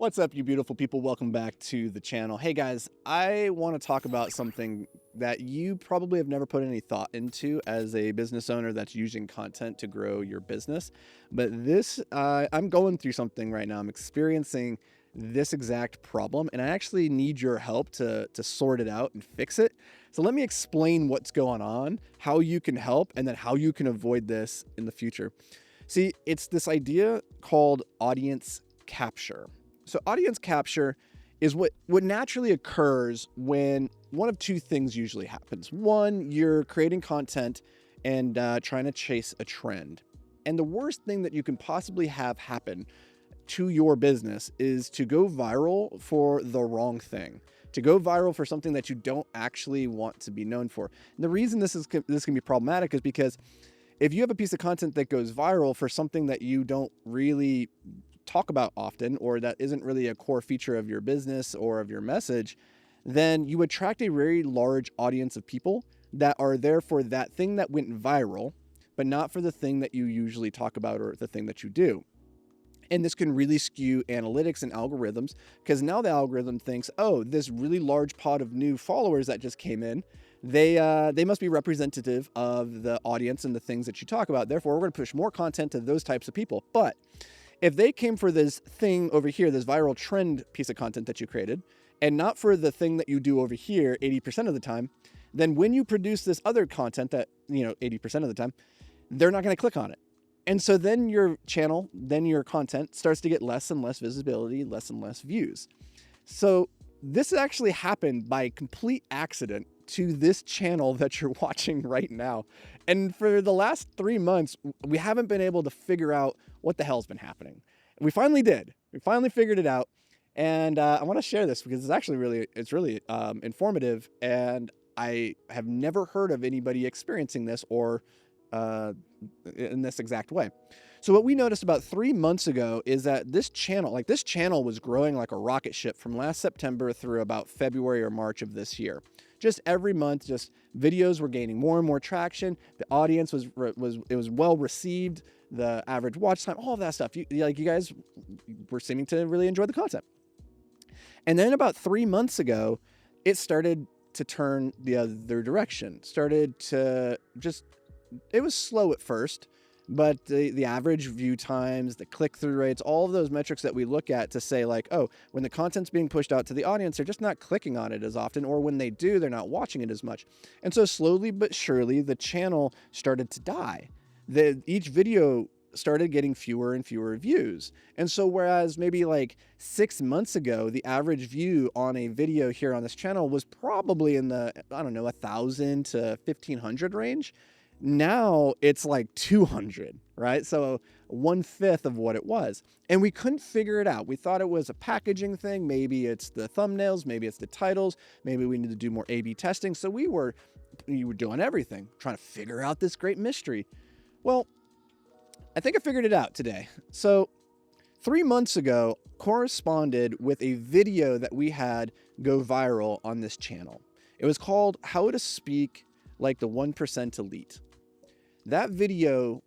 What's up, you beautiful people? Welcome back to the channel. Hey guys, I want to talk about something that you probably have never put any thought into as a business owner that's using content to grow your business. But I'm going through something right now. I'm experiencing this exact problem, and I actually need your help to sort it out and fix it. So let me explain what's going on, how you can help, and then how you can avoid this in the future. See, it's this idea called audience capture. So audience capture is what naturally occurs when one of two things usually happens. One, you're creating content and trying to chase a trend. And the worst thing that you can possibly have happen to your business is to go viral for the wrong thing, to go viral for something that you don't actually want to be known for. And the reason this can be problematic is because if you have a piece of content that goes viral for something that you don't really talk about often, or that isn't really a core feature of your business or of your message, then you attract a very large audience of people that are there for that thing that went viral, but not for the thing that you usually talk about or the thing that you do. And this can really skew analytics and algorithms, because now the algorithm thinks, oh, this really large pot of new followers that just came in, they must be representative of the audience and the things that you talk about. Therefore, we're going to push more content to those types of people. But if they came for this thing over here, this viral trend piece of content that you created, and not for the thing that you do over here 80% of the time, then when you produce this other content that, 80% of the time, they're not going to click on it. And so then your channel, then your content starts to get less and less visibility, less and less views. So this actually happened by complete accident to this channel that you're watching right now. And for the last 3 months, we haven't been able to figure out what the hell's been happening. We finally did. We finally figured it out. And I want to share this because it's really informative. And I have never heard of anybody experiencing this or in this exact way. So what we noticed about 3 months ago is that this channel was growing like a rocket ship from last September through about February or March of this year. Just every month, just videos were gaining more and more traction. The audience was well received. The average watch time, all of that stuff. You guys were seeming to really enjoy the content. And then about 3 months ago, it started to turn the other direction. It was slow at first, but the average view times, the click-through rates, all of those metrics that we look at to say like, oh, when the content's being pushed out to the audience, they're just not clicking on it as often, or when they do, they're not watching it as much. And so slowly but surely, the channel started to die. Each video started getting fewer and fewer views. And so whereas maybe like 6 months ago, the average view on a video here on this channel was probably in the, 1,000 to 1,500 range, now it's like 200, right? So 1/5 of what it was. And we couldn't figure it out. We thought it was a packaging thing. Maybe it's the thumbnails, maybe it's the titles, maybe we need to do more A/B testing. So we were doing everything, trying to figure out this great mystery. Well, I think I figured it out today. So 3 months ago corresponded with a video that we had go viral on this channel. It was called How to Speak Like the 1% Elite. That video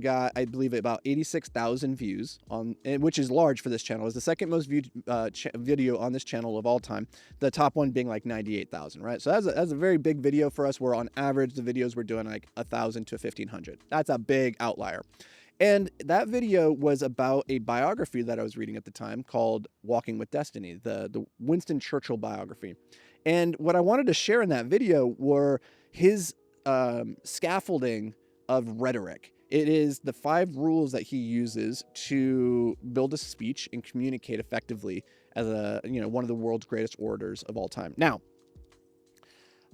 got, I believe, about 86,000 views, which is large for this channel. It's the second most viewed video on this channel of all time. The top one being like 98,000, right? So that's a very big video for us, where on average the videos we're doing like 1,000 to 1,500. That's a big outlier. And that video was about a biography that I was reading at the time called Walking with Destiny, the Winston Churchill biography. And what I wanted to share in that video were his scaffolding of rhetoric. It is the 5 rules that he uses to build a speech and communicate effectively as one of the world's greatest orators of all time. Now,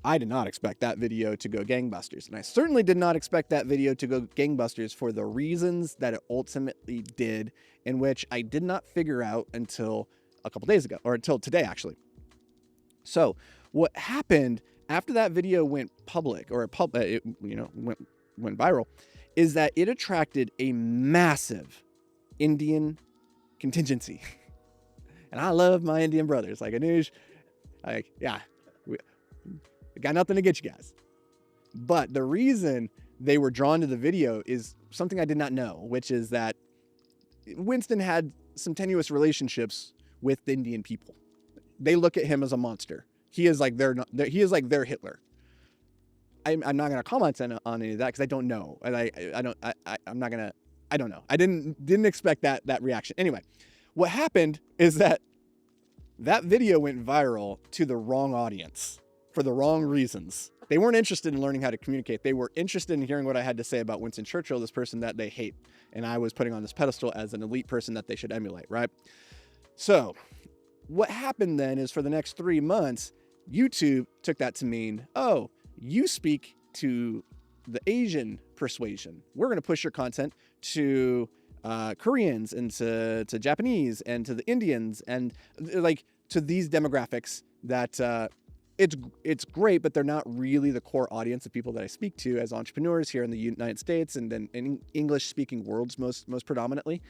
I did not expect that video to go gangbusters, and I certainly did not expect that video to go gangbusters for the reasons that it ultimately did, in which I did not figure out until a couple days ago, or until today, actually. So what happened after that video went public, or went viral, is that it attracted a massive Indian contingency. And I love my Indian brothers. Like Anuj, we got nothing to get you guys. But the reason they were drawn to the video is something I did not know, which is that Winston had some tenuous relationships with Indian people. They look at him as a monster. He is like he is like their Hitler. I'm not going to comment on any of that because I don't know. And I'm not going to, I don't know. I didn't expect that reaction. Anyway, what happened is that video went viral to the wrong audience for the wrong reasons. They weren't interested in learning how to communicate. They were interested in hearing what I had to say about Winston Churchill, this person that they hate. And I was putting on this pedestal as an elite person that they should emulate, right? So what happened then is for the next 3 months, YouTube took that to mean, oh, you speak to the Asian persuasion. We're going to push your content to Koreans and to Japanese and to the Indians and like to these demographics that it's great, but they're not really the core audience of people that I speak to as entrepreneurs here in the United States and then in English-speaking worlds most predominantly.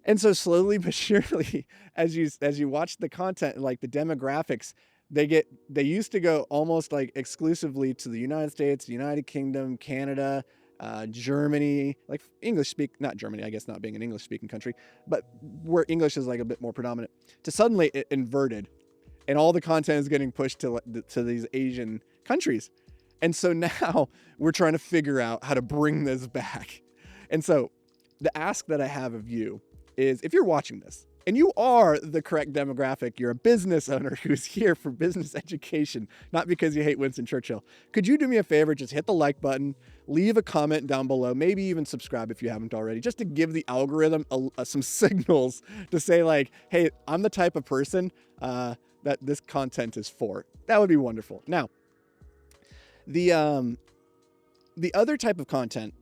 And so slowly but surely, as you watch the content, like the demographics, they used to go almost like exclusively to the United States, the United Kingdom, Canada, Germany, like not Germany, I guess not being an English speaking country, but where English is like a bit more predominant, to suddenly it inverted and all the content is getting pushed to these Asian countries. And so now we're trying to figure out how to bring this back. And so the ask that I have of you is, if you're watching this and you are the correct demographic, you're a business owner who's here for business education, not because you hate Winston Churchill, could you do me a favor? Just hit the like button, leave a comment down below, maybe even subscribe if you haven't already, just to give the algorithm some signals to say like, hey, I'm the type of person that this content is for. That would be wonderful. Now, the other type of content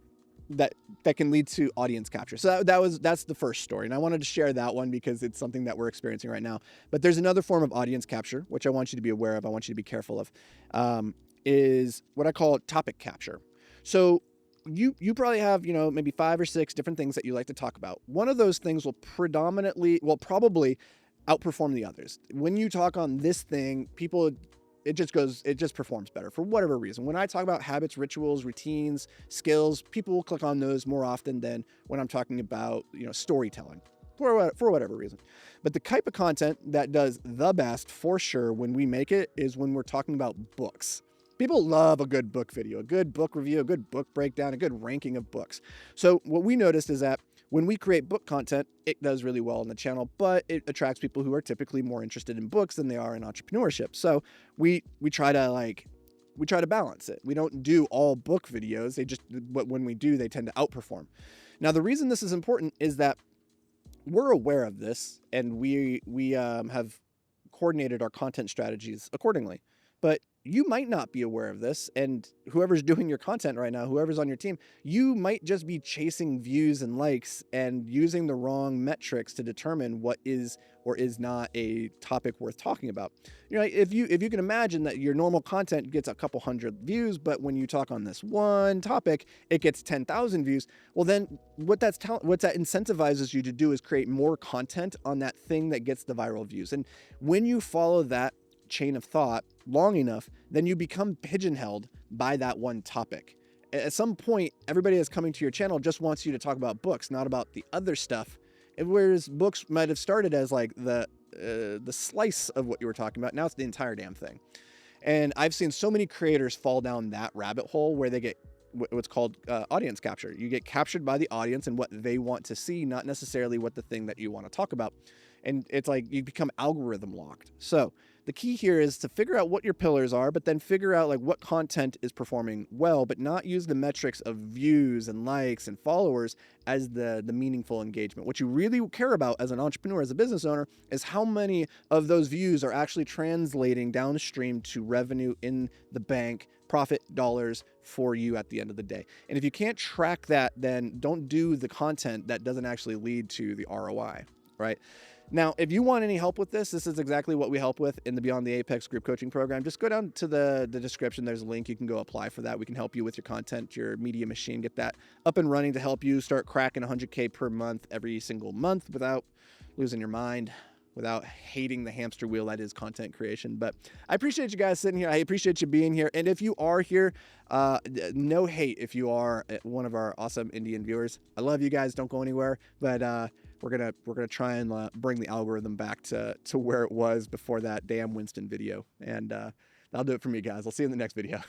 that can lead to audience capture. So that's the first story. And I wanted to share that one because it's something that we're experiencing right now. But there's another form of audience capture, which I want you to be aware of. I want you to be careful of, is what I call topic capture. So you probably have, maybe 5 or 6 different things that you like to talk about. One of those things will probably outperform the others. When you talk on this thing, it just performs better for whatever reason. When I talk about habits, rituals, routines, skills, people will click on those more often than when I'm talking about, storytelling for whatever reason. But the type of content that does the best for sure when we make it is when we're talking about books. People love a good book video, a good book review, a good book breakdown, a good ranking of books. So what we noticed is that when we create book content, it does really well on the channel, but it attracts people who are typically more interested in books than they are in entrepreneurship. So we try to balance it. We don't do all book videos. But when we do, they tend to outperform. Now, the reason this is important is that we're aware of this and we have coordinated our content strategies accordingly. But you might not be aware of this, and whoever's doing your content right now, whoever's on your team, you might just be chasing views and likes and using the wrong metrics to determine what is or is not a topic worth talking about. If you can imagine that your normal content gets a couple hundred views, but when you talk on this one topic, it gets 10,000 views. Well, then what that incentivizes you to do is create more content on that thing that gets the viral views. And when you follow that chain of thought long enough, then you become pigeonholed by that one topic. At some point, everybody that's coming to your channel just wants you to talk about books, not about the other stuff. Whereas books might have started as like the slice of what you were talking about. Now it's the entire damn thing. And I've seen so many creators fall down that rabbit hole where they get what's called audience capture. You get captured by the audience and what they want to see, not necessarily what the thing that you want to talk about. And it's like you become algorithm locked. So the key here is to figure out what your pillars are, but then figure out like what content is performing well, but not use the metrics of views and likes and followers as the meaningful engagement. What you really care about as an entrepreneur, as a business owner, is how many of those views are actually translating downstream to revenue in the bank, profit dollars for you at the end of the day. And if you can't track that, then don't do the content that doesn't actually lead to the ROI, right? Now, if you want any help with this is exactly what we help with in the Beyond the Apex group coaching program. Just go down to the description. There's a link. You can go apply for that. We can help you with your content, your media machine, get that up and running to help you start cracking 100K per month every single month without losing your mind, without hating the hamster wheel that is content creation. But I appreciate you guys sitting here. I appreciate you being here. And if you are here, no hate if you are one of our awesome Indian viewers. I love you guys. Don't go anywhere. But we're gonna try and bring the algorithm back to where it was before that damn Winston video. And that'll do it for me, guys. I'll see you in the next video.